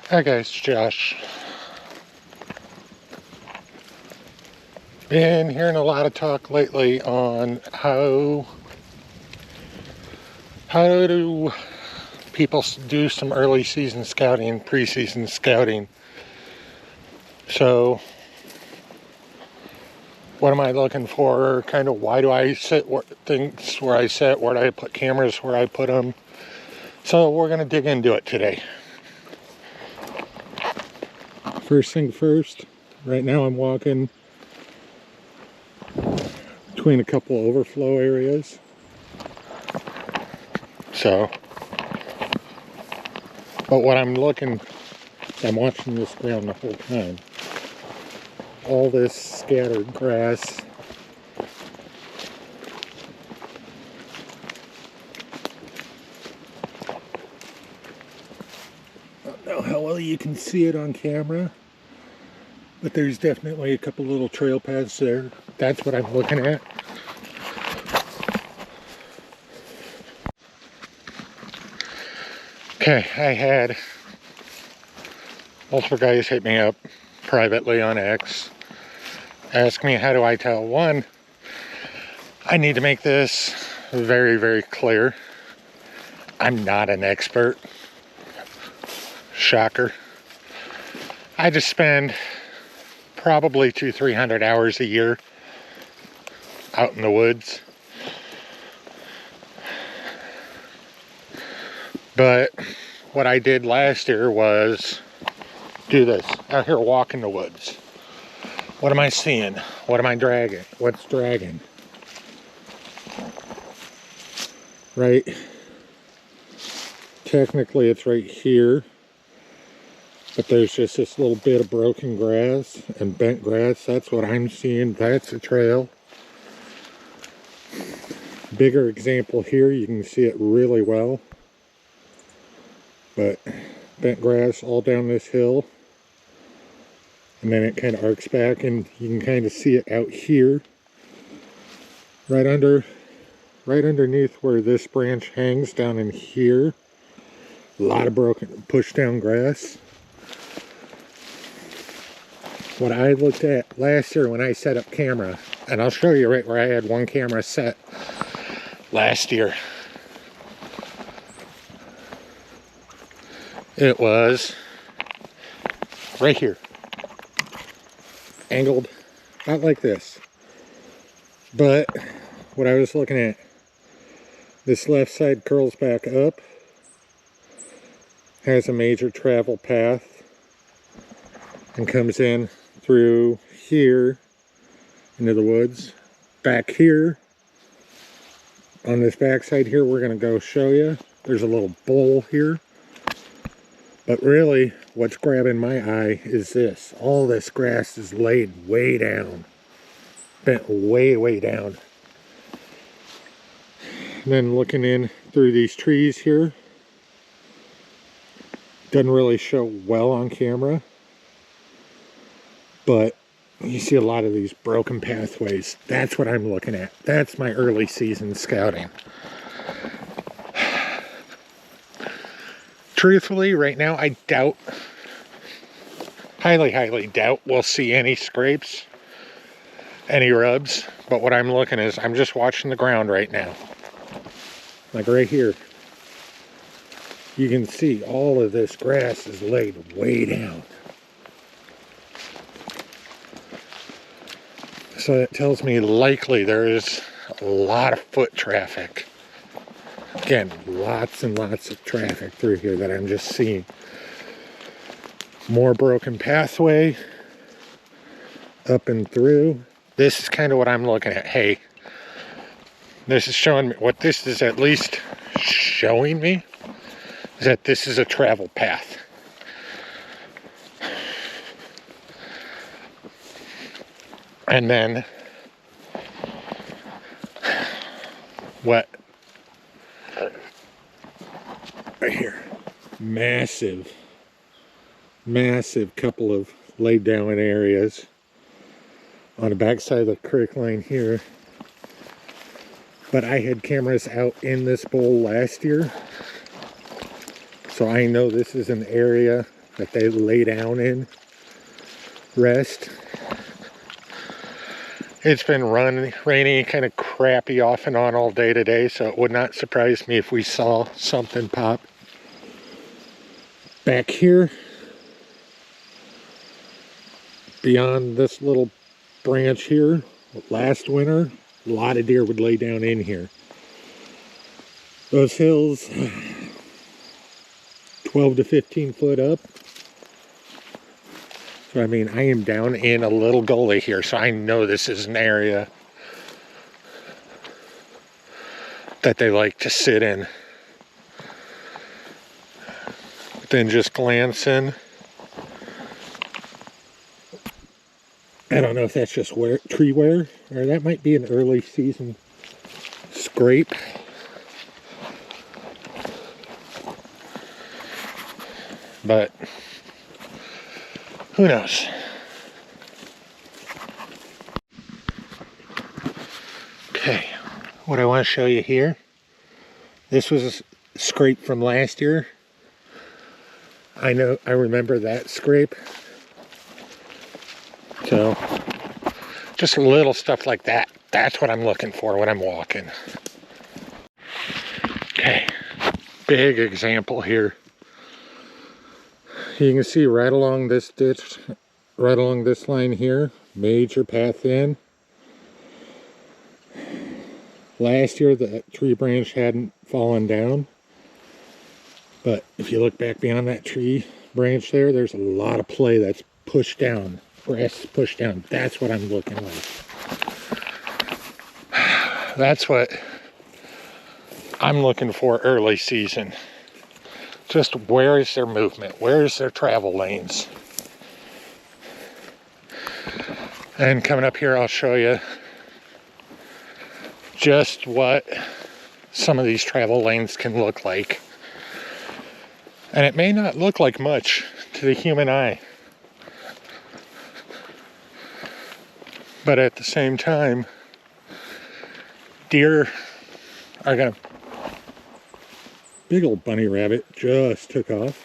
Hi guys, Josh. Been hearing a lot of talk lately on how do people do some early season scouting, preseason scouting. So what am I looking for? Kind of why do I sit things where I sit? Where do I put cameras? Where I put them? So we're gonna dig into it today. First thing first, right now I'm walking between a couple overflow areas. So, but what I'm watching this ground the whole time. All this scattered grass. I don't know how well you can see it on camera, but there's definitely a couple little trail paths there. That's what I'm looking at. Okay, I had multiple guys hit me up privately on X, ask me how do I tell. One, I need to make this very, very clear. I'm not an expert. Shocker. I just spend probably 200-300 hours a year out in the woods. But what I did last year was do this. Out here walking the woods. What am I seeing? What am I dragging? What's dragging? Right? Technically it's right here. But there's just this little bit of broken grass and bent grass. That's what I'm seeing. That's a trail. Bigger example here. You can see it really well. But bent grass all down this hill. And then it kind of arcs back and you can kind of see it out here. Right underneath where this branch hangs down in here. A lot of broken, pushed down grass. What I looked at last year when I set up camera, and I'll show you right where I had one camera set last year. It was right here. Angled about like this. But what I was looking at, this left side curls back up, has a major travel path, and comes in through here into the woods. Back here, on this back side here, we're going to go show you. There's a little bowl here. But really, what's grabbing my eye is this. All this grass is laid way down. Bent way, way down. And then looking in through these trees here. Doesn't really show well on camera. But you see a lot of these broken pathways. That's what I'm looking at. That's my early season scouting. Truthfully, right now, I doubt, highly doubt we'll see any scrapes, any rubs. But what I'm looking is, I'm just watching the ground right now. Like right here. You can see all of this grass is laid way down. So that tells me likely there is a lot of foot traffic. Again, lots and lots of traffic through here that I'm just seeing. More broken pathway up and through. This is kind of what I'm looking at. Hey, this is showing me, what this is at least showing me, is that this is a travel path. And then what? Right here. Massive couple of laid down areas on the back side of the creek line here. But I had cameras out in this bowl last year. So I know this is an area that they lay down in, rest. It's been rainy, kind of crappy off and on all day today, so it would not surprise me if we saw something pop. Back here, beyond this little branch here, last winter, a lot of deer would lay down in here. Those hills, 12 to 15 foot up. So I mean, I am down in a little gully here, so I know this is an area that they like to sit in. Then just glancing, I don't know if that's just tree wear, or that might be an early season scrape. But who knows? Okay, what I want to show you here, this was a scrape from last year. I remember that scrape. So just little stuff like that. That's what I'm looking for when I'm walking. Okay, big example here. You can see right along this ditch, right along this line here, major path in. Last year the tree branch hadn't fallen down, but if you look back beyond that tree branch there, there's a lot of play that's pushed down, grass pushed down. That's what I'm looking like. That's what I'm looking for early season. Just where is their movement? Where is their travel lanes? And coming up here, I'll show you just what some of these travel lanes can look like. And it may not look like much to the human eye, but at the same time, deer are gonna... Big old bunny rabbit just took off.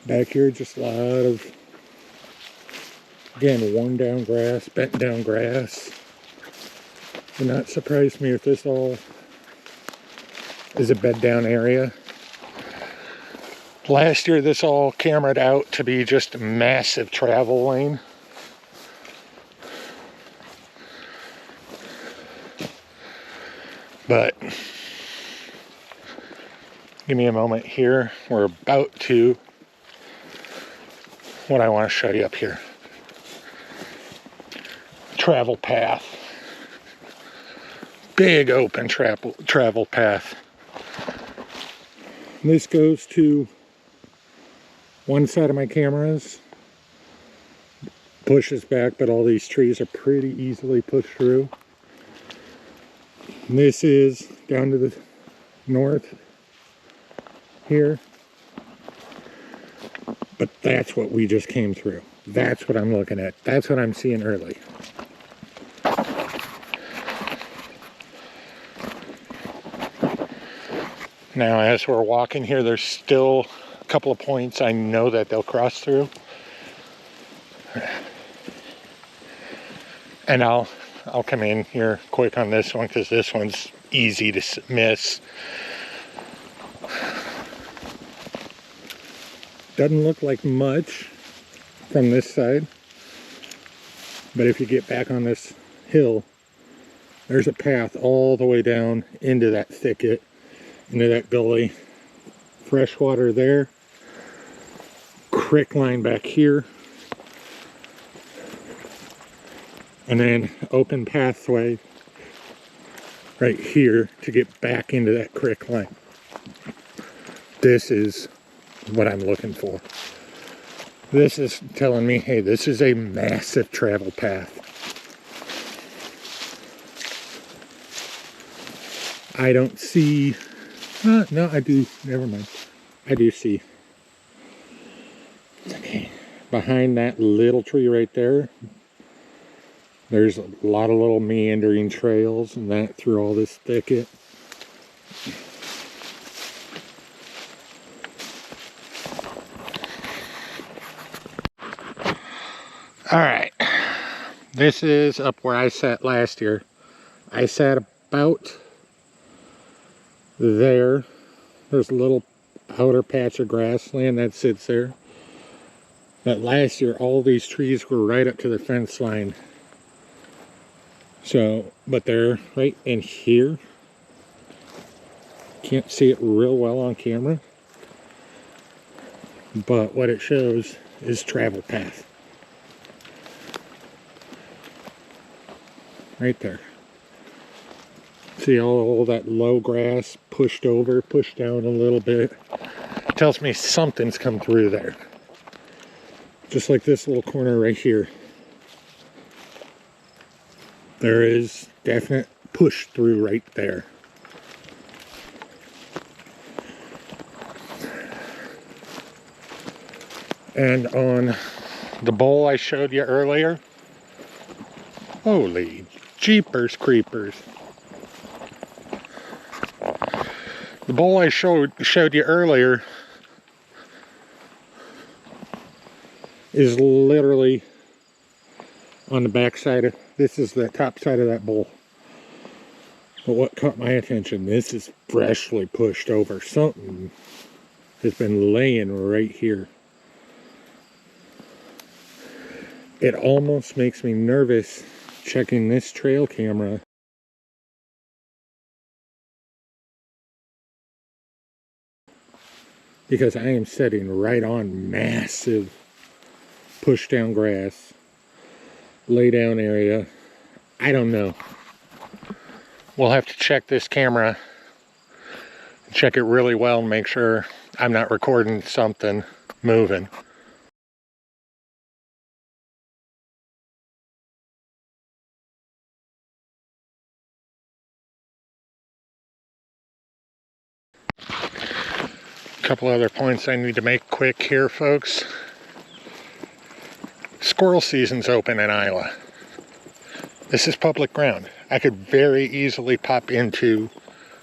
Back here, just a lot of, again, worn down grass, bent down grass. Would not surprise me if this all is a bed down area. Last year, this all cameraed out to be just a massive travel lane. But give me a moment here. We're about to what I want to show you up here. Travel path. Big open travel path. This goes to one side of my cameras. Pushes back, but all these trees are pretty easily pushed through. And this is down to the north here. But that's what we just came through. That's what I'm looking at. That's what I'm seeing early. Now, as we're walking here, there's still a couple of points I know that they'll cross through. And I'll come in here quick on this one because this one's easy to miss. Doesn't look like much from this side, but if you get back on this hill, there's a path all the way down into that thicket, into that gully. Fresh water there, creek line back here, and then open pathway right here to get back into that creek line. This is what I'm looking for. This is telling me, hey, this is a massive travel path. I don't see, no, I do, never mind. I do see. Okay, behind that little tree right there, there's a lot of little meandering trails and that through all this thicket. This is up where I sat last year. I sat about there. There's a little outer patch of grassland that sits there. But last year, all these trees were right up to the fence line. So, but they're right in here. Can't see it real well on camera. But what it shows is travel path. Right there. See all that low grass pushed over, pushed down a little bit. Tells me something's come through there. Just like this little corner right here. There is definite push through right there. And on the bowl I showed you earlier, holy jeepers creepers. The bowl I showed you earlier is literally on the back side of, this is the top side of that bowl. But what caught my attention, this is freshly pushed over. Something has been laying right here. It almost makes me nervous checking this trail camera. Because I am sitting right on massive push down grass, lay down area. I don't know. We'll have to check this camera, check it really well and make sure I'm not recording something moving. Couple other points I need to make quick here, folks. Squirrel season's open in Iowa. This is public ground. I could very easily pop into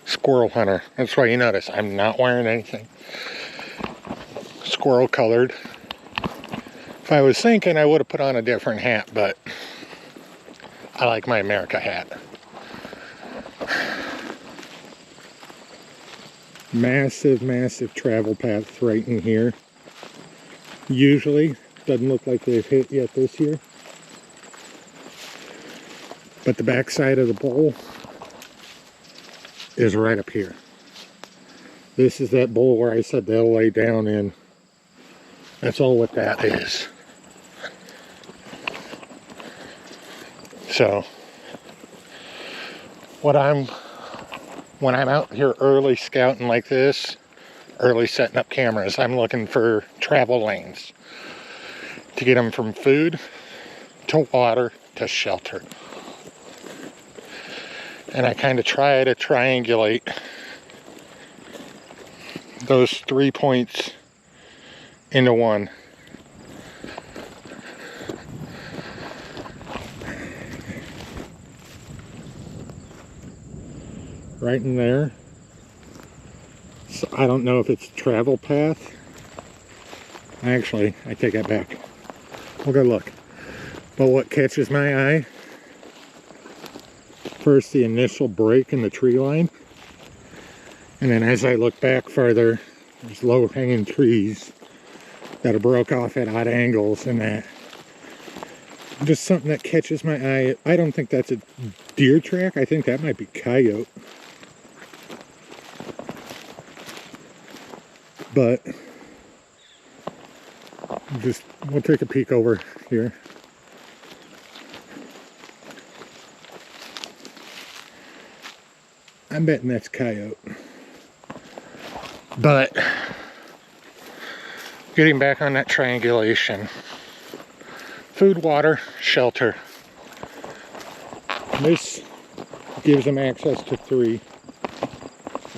squirrel hunter. That's why you notice I'm not wearing anything squirrel colored. If I was thinking, I would have put on a different hat, but I like my America hat. Massive, massive travel paths right in here. Usually, doesn't look like they've hit yet this year. But the back side of the bowl is right up here. This is that bowl where I said they'll lay down in. That's all what that is. So, when I'm out here early scouting like this, early setting up cameras, I'm looking for travel lanes to get them from food to water to shelter. And I kind of try to triangulate those 3 points into one. Right in there. So I don't know if it's a travel path. Actually, I take that back. We'll go look. But what catches my eye, first the initial break in the tree line, and then as I look back further, there's low-hanging trees that are broke off at odd angles, and that just something that catches my eye. I don't think that's a deer track. I think that might be coyote. But just, we'll take a peek over here. I'm betting that's coyote. But getting back on that triangulation. Food, water, shelter. This gives them access to three.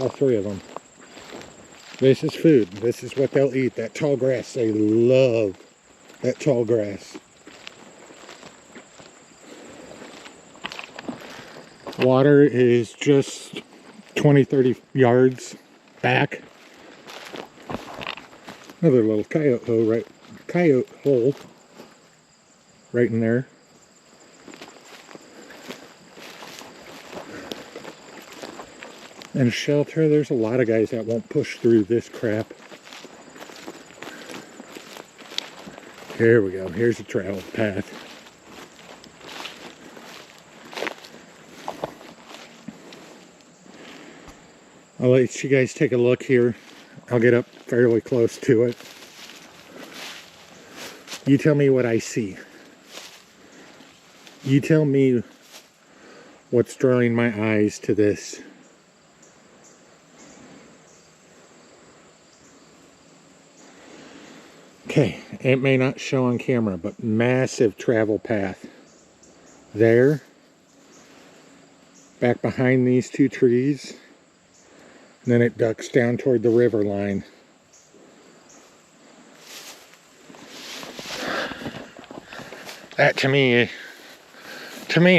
All three of them. This is food. This is what they'll eat. That tall grass. They love that tall grass. Water is just 20-30 yards back. Another little coyote hole right in there. And shelter, there's a lot of guys that won't push through this crap. Here we go. Here's a travel path. I'll let you guys take a look here. I'll get up fairly close to it. You tell me what I see. You tell me what's drawing my eyes to this. Okay, it may not show on camera, but massive travel path. There, back behind these two trees, and then it ducks down toward the river line. That to me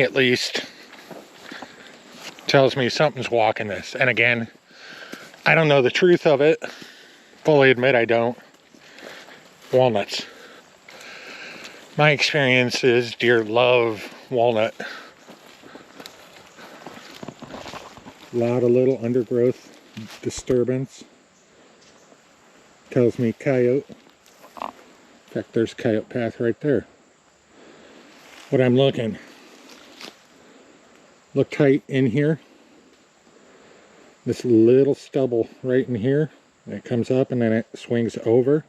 at least, tells me something's walking this. And again, I don't know the truth of it. Fully admit I don't. Walnuts. My experience is deer love walnut. A lot of little undergrowth disturbance. Tells me coyote. In fact, there's coyote path right there. What I'm looking. Look tight in here. This little stubble right in here. It comes up and then it swings over.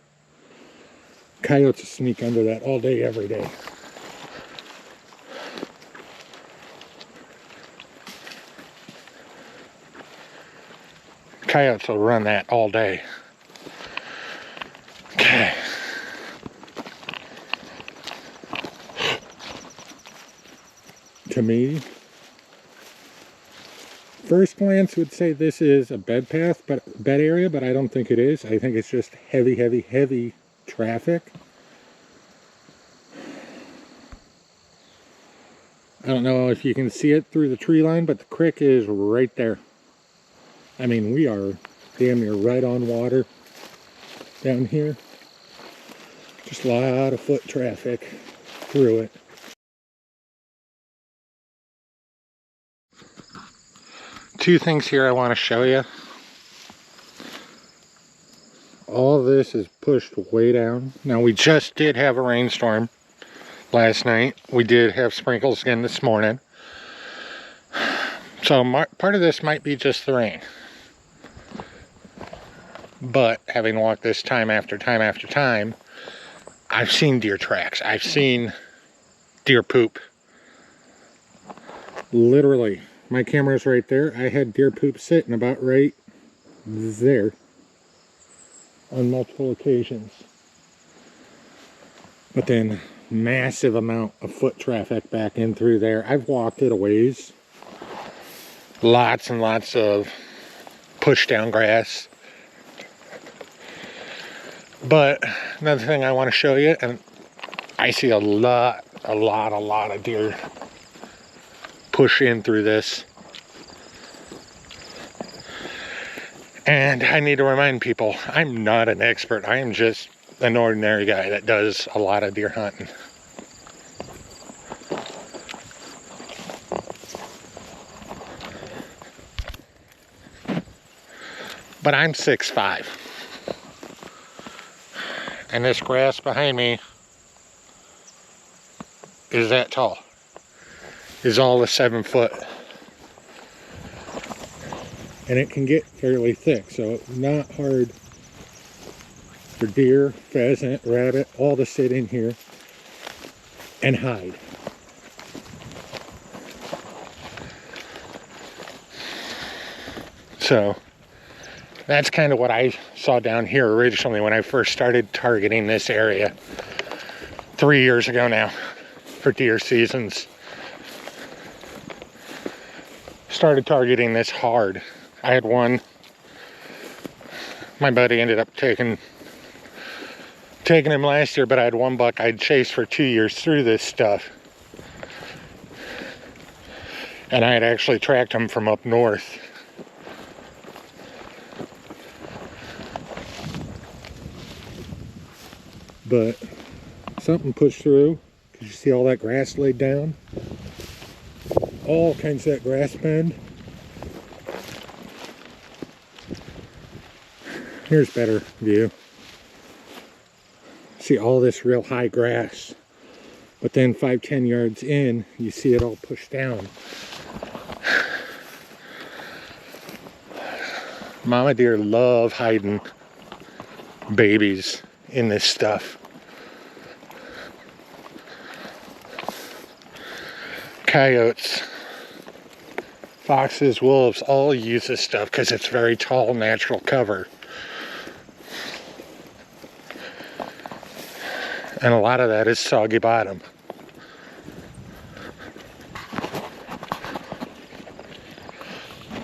Coyotes sneak under that all day, every day. Coyotes will run that all day. Okay. To me, first glance would say this is a bed path, bed area, but I don't think it is. I think it's just heavy traffic. I don't know if you can see it through the tree line, but the creek is right there. I mean, we are damn near right on water down here. Just a lot of foot traffic through it. Two things here I want to show you. All this is pushed way down. Now, we just did have a rainstorm last night. We did have sprinkles again this morning. So part of this might be just the rain. But having walked this time after time, I've seen deer tracks. I've seen deer poop. Literally, my camera's right there. I had deer poop sitting about right there on multiple occasions. But then massive amount of foot traffic back in through there. I've walked it a ways. Lots and lots of push down grass. But another thing I want to show you, and I see a lot of deer push in through this. And I need to remind people, I'm not an expert. I am just an ordinary guy that does a lot of deer hunting. But I'm 6'5". And this grass behind me is that tall. Is all of 7 foot. And it can get fairly thick, so not hard for deer, pheasant, rabbit, all to sit in here and hide. So that's kind of what I saw down here originally when I first started targeting this area 3 years ago now for deer seasons. Started targeting this hard. I had one. My buddy ended up taking him last year, but I had one buck I'd chased for 2 years through this stuff. And I had actually tracked him from up north. But something pushed through. Did you see all that grass laid down? All kinds of that grass bed. Here's better view. See all this real high grass. But then 5-10 yards in, you see it all pushed down. Mama deer love hiding babies in this stuff. Coyotes, foxes, wolves all use this stuff because it's very tall, natural cover. And a lot of that is soggy bottom.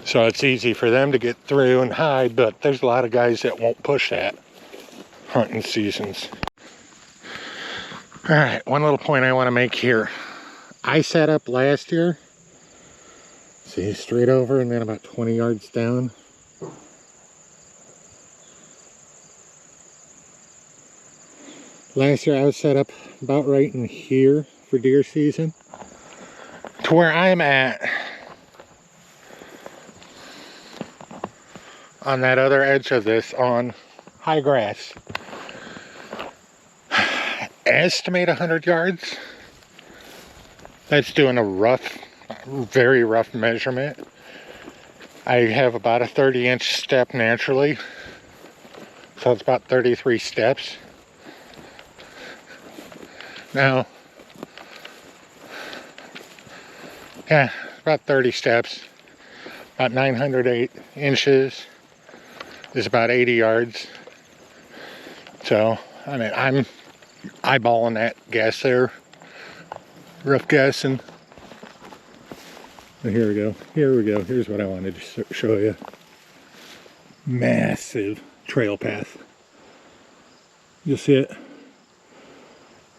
So it's easy for them to get through and hide, but there's a lot of guys that won't push that hunting seasons. All right, one little point I want to make here. I set up last year, see, straight over and then about 20 yards down. Last year I was set up about right in here for deer season. To where I'm at, on that other edge of this, on high grass, estimate 100 yards. That's doing a rough, very rough measurement. I have about a 30-inch step naturally, so it's about 33 steps. Now, yeah, about 30 steps, about 908 inches is about 80 yards. So, I mean, I'm eyeballing that guess there. Rough guessing. And here we go. Here we go. Here's what I wanted to show you. Massive trail path. You'll see it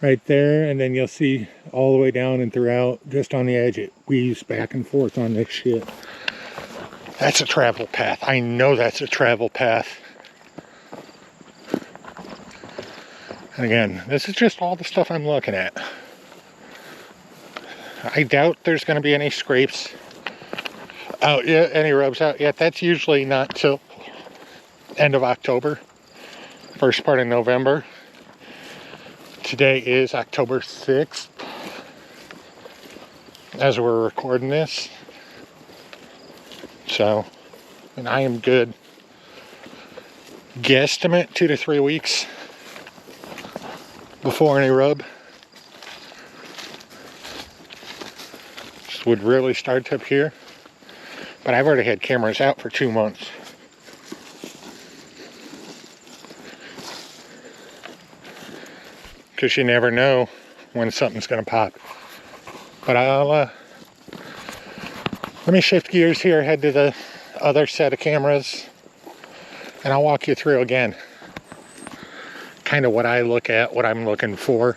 right there, and then you'll see all the way down and throughout, just on the edge, it weaves back and forth on this shit. That's a travel path. I know that's a travel path. And again, this is just all the stuff I'm looking at. I doubt there's going to be any scrapes out yet, any rubs out yet. That's usually not till end of October, first part of November. Today is October 6th as we're recording this. So, and I am good. Guesstimate 2 to 3 weeks before any rub. Would really start up here, but I've already had cameras out for 2 months. Because you never know when something's going to pop. But I'll let me shift gears here, head to the other set of cameras, and I'll walk you through again kind of what I look at, what I'm looking for.